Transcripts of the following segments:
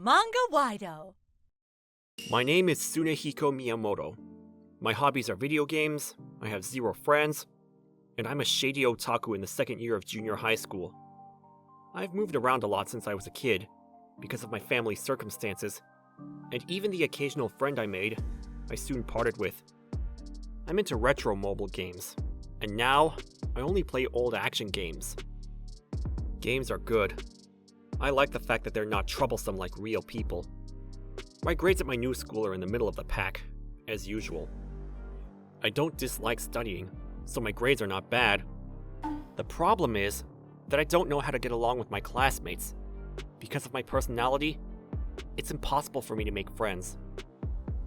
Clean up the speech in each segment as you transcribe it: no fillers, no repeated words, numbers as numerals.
Manga-Waido. My name is Tsunehiko Miyamoto. My hobbies are video games, I have 0 friends, and I'm a shady otaku in the 2nd year of junior high school. I've moved around a lot since I was a kid, because of my family's circumstances, and even the occasional friend I made, I soon parted with. I'm into retro mobile games, and now I only play old action games. Games are good. I like the fact that they're not troublesome like real people. My grades at my new school are in the middle of the pack, as usual. I don't dislike studying, so my grades are not bad. The problem is that I don't know how to get along with my classmates. Because of my personality, it's impossible for me to make friends.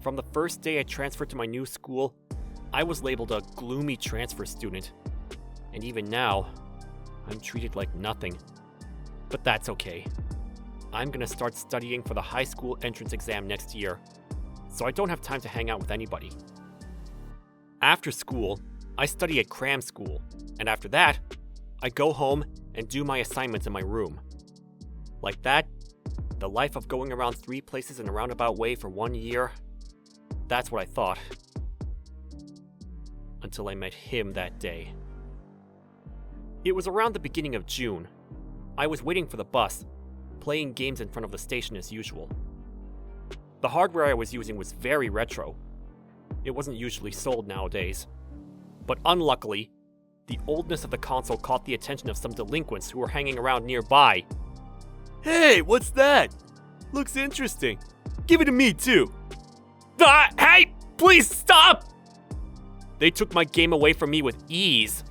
From the first day I transferred to my new school, I was labeled a gloomy transfer student. And even now, I'm treated like nothing. But that's okay. I'm gonna start studying for the high school entrance exam next year, so I don't have time to hang out with anybody. After school, I study at cram school, and after that, I go home and do my assignments in my room. Like that, the life of going around 3 places in a roundabout way for 1 year, that's what I thought. Until I met him that day. It was around the beginning of June. I was waiting for the bus, playing games in front of the station as usual. The hardware I was using was very retro. It wasn't usually sold nowadays. But unluckily, the oldness of the console caught the attention of some delinquents who were hanging around nearby. "Hey, what's that? Looks interesting. Give it to me too." Hey, please stop! They took my game away from me with ease.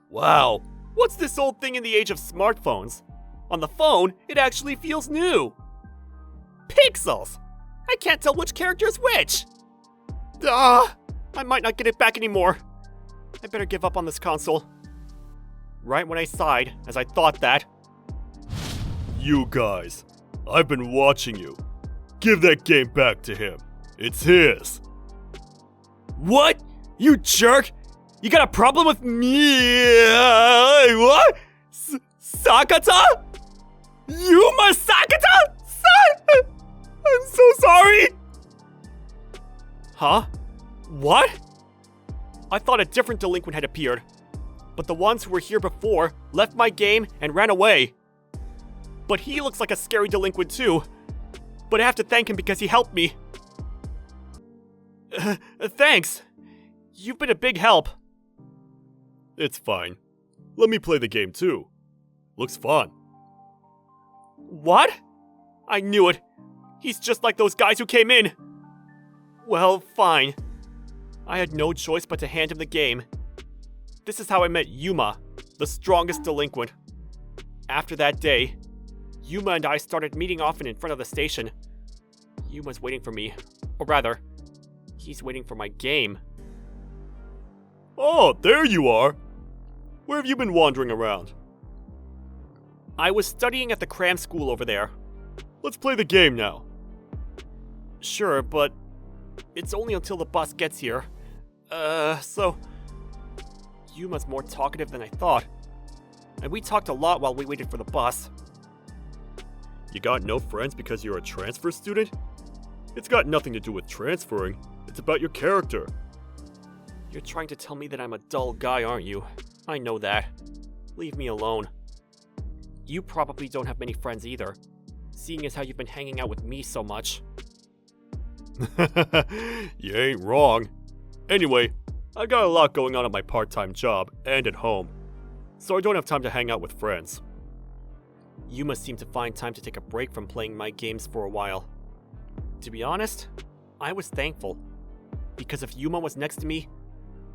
Wow, what's this old thing in the age of smartphones? On the phone, it actually feels new. Pixels! I can't tell which character is which. I might not get it back anymore. I better give up on this console. Right when I sighed, as I thought that. "You guys, I've been watching you. Give that game back to him. It's his." "What? You jerk? You got a problem with me? What? Sakata? Yuma Sakata? I'm so sorry." Huh? What? I thought a different delinquent had appeared, but the ones who were here before left my game and ran away. But he looks like a scary delinquent too, but I have to thank him because he helped me. Thanks. You've been a big help. It's fine. Let me play the game too. Looks fun. What? I knew it. He's just like those guys who came in. Well, fine. I had no choice but to hand him the game. This is how I met Yuma, the strongest delinquent. After that day, Yuma and I started meeting often in front of the station. Yuma's waiting for me. Or rather, he's waiting for my game. "Oh, there you are. Where have you been wandering around?" "I was studying at the cram school over there." "Let's play the game now." "Sure, but it's only until the bus gets here. So... Yuma's more talkative than I thought. And we talked a lot while we waited for the bus." "You got no friends because you're a transfer student? It's got nothing to do with transferring. It's about your character." "You're trying to tell me that I'm a dull guy, aren't you? I know that. Leave me alone. You probably don't have many friends either, seeing as how you've been hanging out with me so much." "You ain't wrong. Anyway, I got a lot going on at my part-time job and at home, so I don't have time to hang out with friends." Yuma seemed to find time to take a break from playing my games for a while. To be honest, I was thankful, because if Yuma was next to me,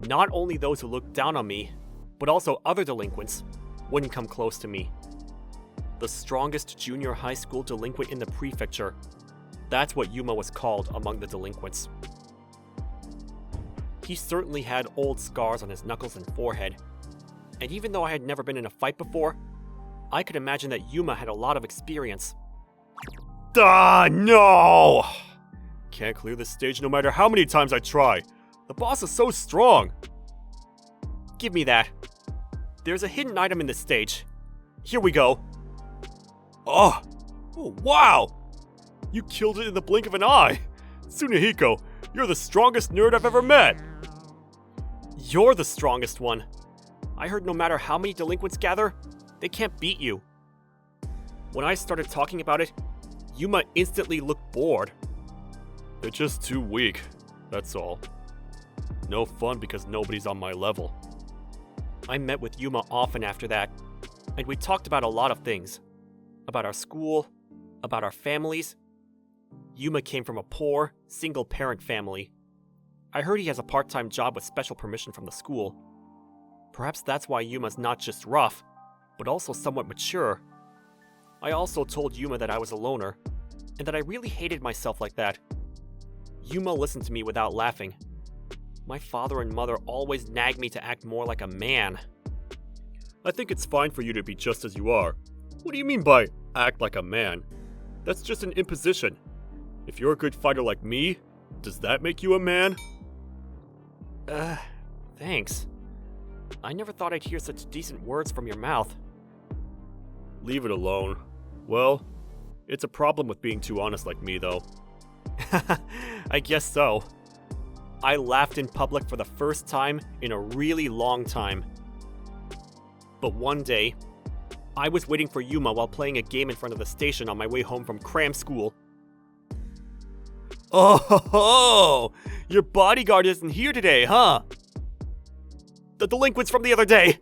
not only those who looked down on me, but also other delinquents wouldn't come close to me. The strongest junior high school delinquent in the prefecture. That's what Yuma was called among the delinquents. He certainly had old scars on his knuckles and forehead, and even though I had never been in a fight before, I could imagine that Yuma had a lot of experience. No! Can't clear this stage no matter how many times I try. The boss is so strong. Give me that. There's a hidden item in this stage. Here we go. Oh, wow! You killed it in the blink of an eye! Tsunehiko, you're the strongest nerd I've ever met! You're the strongest one. I heard no matter how many delinquents gather, they can't beat you. When I started talking about it, Yuma instantly looked bored. They're just too weak, that's all. No fun because nobody's on my level. I met with Yuma often after that, and we talked about a lot of things. About our school, about our families. Yuma came from a poor, single-parent family. I heard he has a part-time job with special permission from the school. Perhaps that's why Yuma's not just rough, but also somewhat mature. I also told Yuma that I was a loner, and that I really hated myself like that. Yuma listened to me without laughing. My father and mother always nagged me to act more like a man. I think it's fine for you to be just as you are. What do you mean by act like a man? That's just an imposition. If you're a good fighter like me, does that make you a man? Thanks. I never thought I'd hear such decent words from your mouth. Leave it alone. Well, it's a problem with being too honest like me, though. I guess so. I laughed in public for the first time in a really long time. But one day, I was waiting for Yuma while playing a game in front of the station on my way home from cram school. Oh, your bodyguard isn't here today, huh? The delinquents from the other day.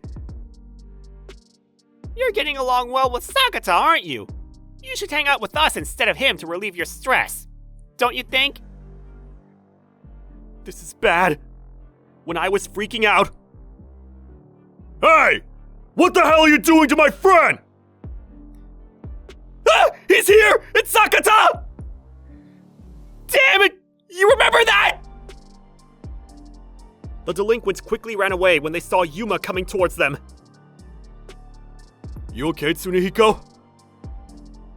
You're getting along well with Sakata, aren't you? You should hang out with us instead of him to relieve your stress. Don't you think? This is bad. When I was freaking out. Hey! What the hell are you doing to my friend? Ah! He's here! It's Sakata! Damn it! You remember that? The delinquents quickly ran away when they saw Yuma coming towards them. You okay, Tsunehiko?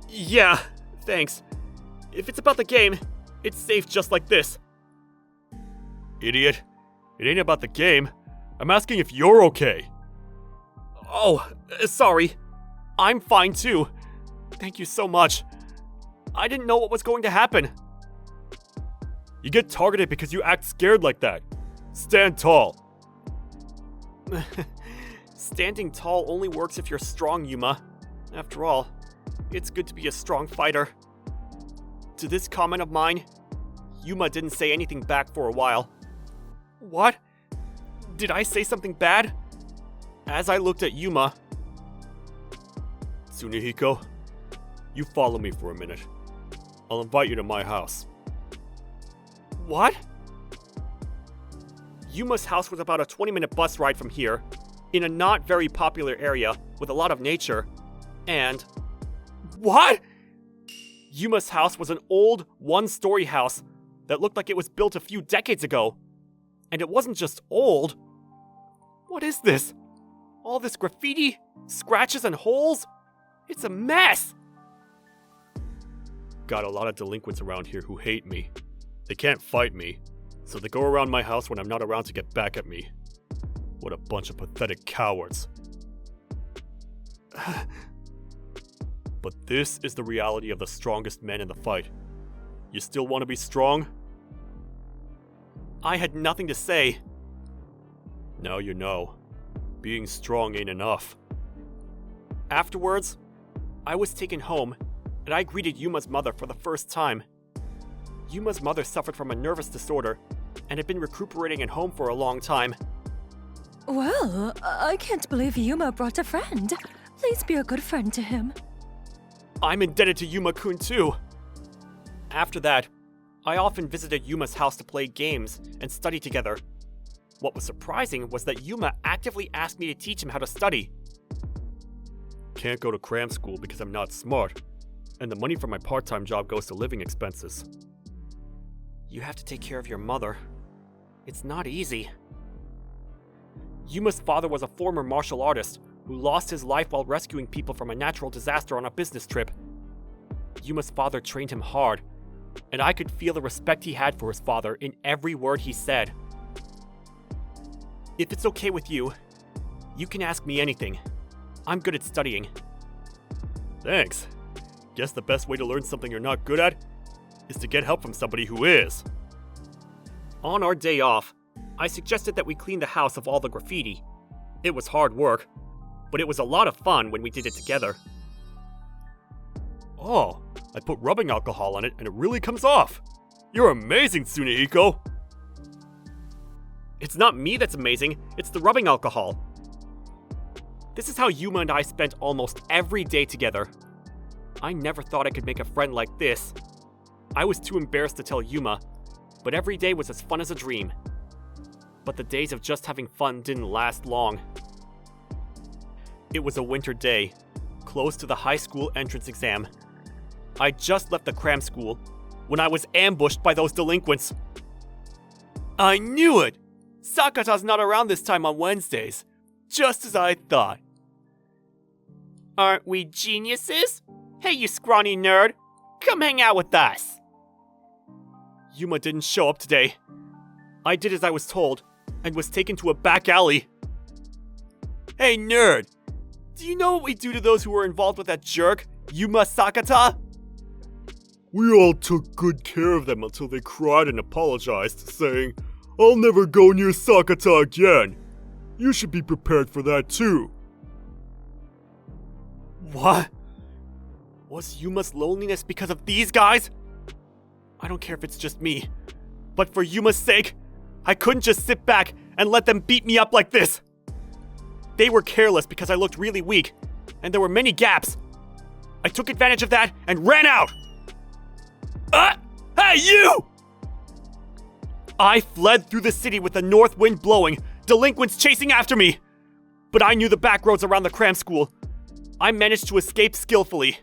Yeah, thanks. If it's about the game, it's safe just like this. Idiot. It ain't about the game. I'm asking if you're okay. Oh, sorry. I'm fine too. Thank you so much. I didn't know what was going to happen. You get targeted because you act scared like that. Stand tall. Standing tall only works if you're strong, Yuma. After all, it's good to be a strong fighter. To this comment of mine, Yuma didn't say anything back for a while. What? Did I say something bad? As I looked at Yuma... Tsunehiko, you follow me for a minute. I'll invite you to my house. What? Yuma's house was about a 20-minute bus ride from here, in a not very popular area with a lot of nature, and... What? Yuma's house was an old, one-story house that looked like it was built a few decades ago. And it wasn't just old. What is this? All this graffiti, scratches and holes? It's a mess! Got a lot of delinquents around here who hate me. They can't fight me, so they go around my house when I'm not around to get back at me. What a bunch of pathetic cowards. But this is the reality of the strongest men in the fight. You still want to be strong? I had nothing to say. Now you know. Being strong ain't enough. Afterwards, I was taken home, and I greeted Yuma's mother for the first time. Yuma's mother suffered from a nervous disorder, and had been recuperating at home for a long time. Well, I can't believe Yuma brought a friend. Please be a good friend to him. I'm indebted to Yuma-kun too. After that, I often visited Yuma's house to play games and study together. What was surprising was that Yuma actively asked me to teach him how to study. Can't go to cram school because I'm not smart, and the money from my part-time job goes to living expenses. You have to take care of your mother. It's not easy. Yuma's father was a former martial artist who lost his life while rescuing people from a natural disaster on a business trip. Yuma's father trained him hard, and I could feel the respect he had for his father in every word he said. If it's okay with you, you can ask me anything. I'm good at studying. Thanks. Guess the best way to learn something you're not good at is to get help from somebody who is. On our day off, I suggested that we clean the house of all the graffiti. It was hard work, but it was a lot of fun when we did it together. Oh, I put rubbing alcohol on it and it really comes off. You're amazing, Tsunehiko. It's not me that's amazing, it's the rubbing alcohol. This is how Yuma and I spent almost every day together. I never thought I could make a friend like this. I was too embarrassed to tell Yuma, but every day was as fun as a dream. But the days of just having fun didn't last long. It was a winter day, close to the high school entrance exam. I just left the cram school when I was ambushed by those delinquents. I knew it! Sakata's not around this time on Wednesdays, just as I thought. Aren't we geniuses? Hey, you scrawny nerd, come hang out with us. Yuma didn't show up today. I did as I was told, and was taken to a back alley. Hey nerd, do you know what we do to those who were involved with that jerk, Yuma Sakata? We all took good care of them until they cried and apologized, saying, I'll never go near Sakata again. You should be prepared for that too. What? Was Yuma's loneliness because of these guys? I don't care if it's just me, but for Yuma's sake, I couldn't just sit back and let them beat me up like this. They were careless because I looked really weak, and there were many gaps. I took advantage of that and ran out. Hey you! I fled through the city with the north wind blowing, delinquents chasing after me. But I knew the back roads around the cram school. I managed to escape skillfully.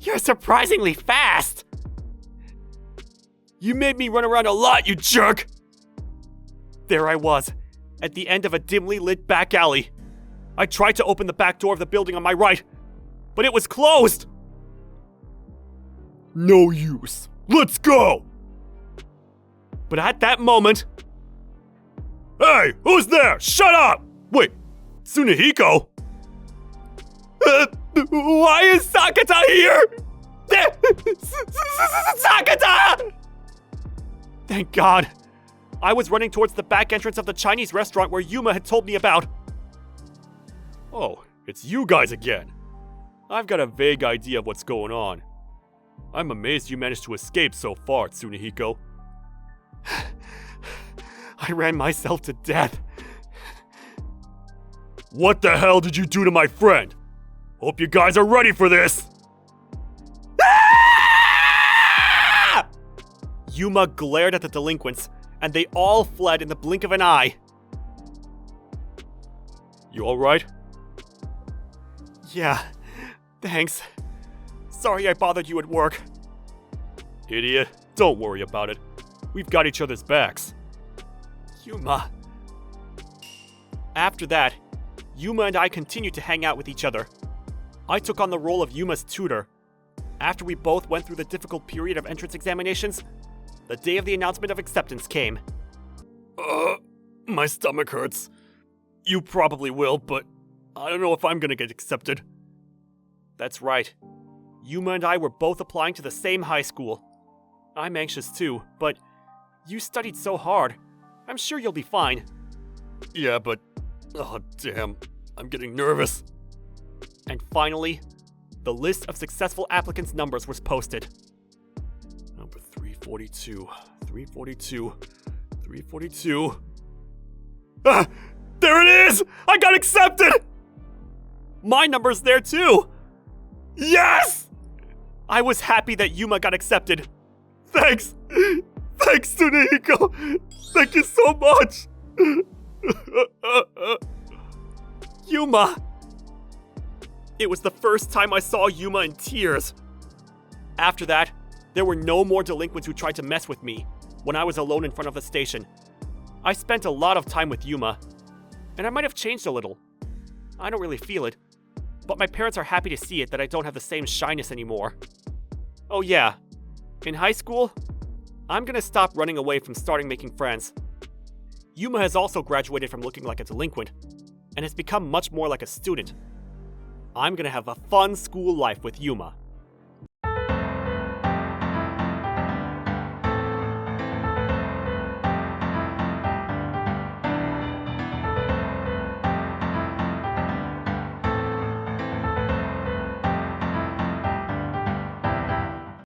You're surprisingly fast. You made me run around a lot, you jerk! There I was, at the end of a dimly lit back alley. I tried to open the back door of the building on my right, but it was closed! No use. Let's go! But at that moment... Hey, who's there? Shut up! Wait, Tsunehiko? Why is Sakata here? Sakata! Thank God. I was running towards the back entrance of the Chinese restaurant where Yuma had told me about. Oh, it's you guys again. I've got a vague idea of what's going on. I'm amazed you managed to escape so far, Tsunehiko. I ran myself to death. What the hell did you do to my friend? Hope you guys are ready for this! Ah! Yuma glared at the delinquents, and they all fled in the blink of an eye. You alright? Yeah, thanks. Sorry I bothered you at work. Idiot, don't worry about it. We've got each other's backs. Yuma. After that, Yuma and I continued to hang out with each other. I took on the role of Yuma's tutor. After we both went through the difficult period of entrance examinations, the day of the announcement of acceptance came. My stomach hurts. You probably will, but I don't know if I'm gonna get accepted. That's right. Yuma and I were both applying to the same high school. I'm anxious too, but you studied so hard. I'm sure you'll be fine. Yeah, but... oh, damn. I'm getting nervous. And finally, the list of successful applicants' numbers was posted. Number 342, 342, 342. Ah! There it is! I got accepted! My number's there too! Yes! I was happy that Yuma got accepted. Thanks! Thanks, Tsunehiko! Thank you so much! Yuma! It was the first time I saw Yuma in tears. After that, there were no more delinquents who tried to mess with me when I was alone in front of the station. I spent a lot of time with Yuma, and I might have changed a little. I don't really feel it, but my parents are happy to see it that I don't have the same shyness anymore. Oh yeah, in high school, I'm gonna stop running away from starting making friends. Yuma has also graduated from looking like a delinquent, and has become much more like a student. I'm gonna have a fun school life with Yuma.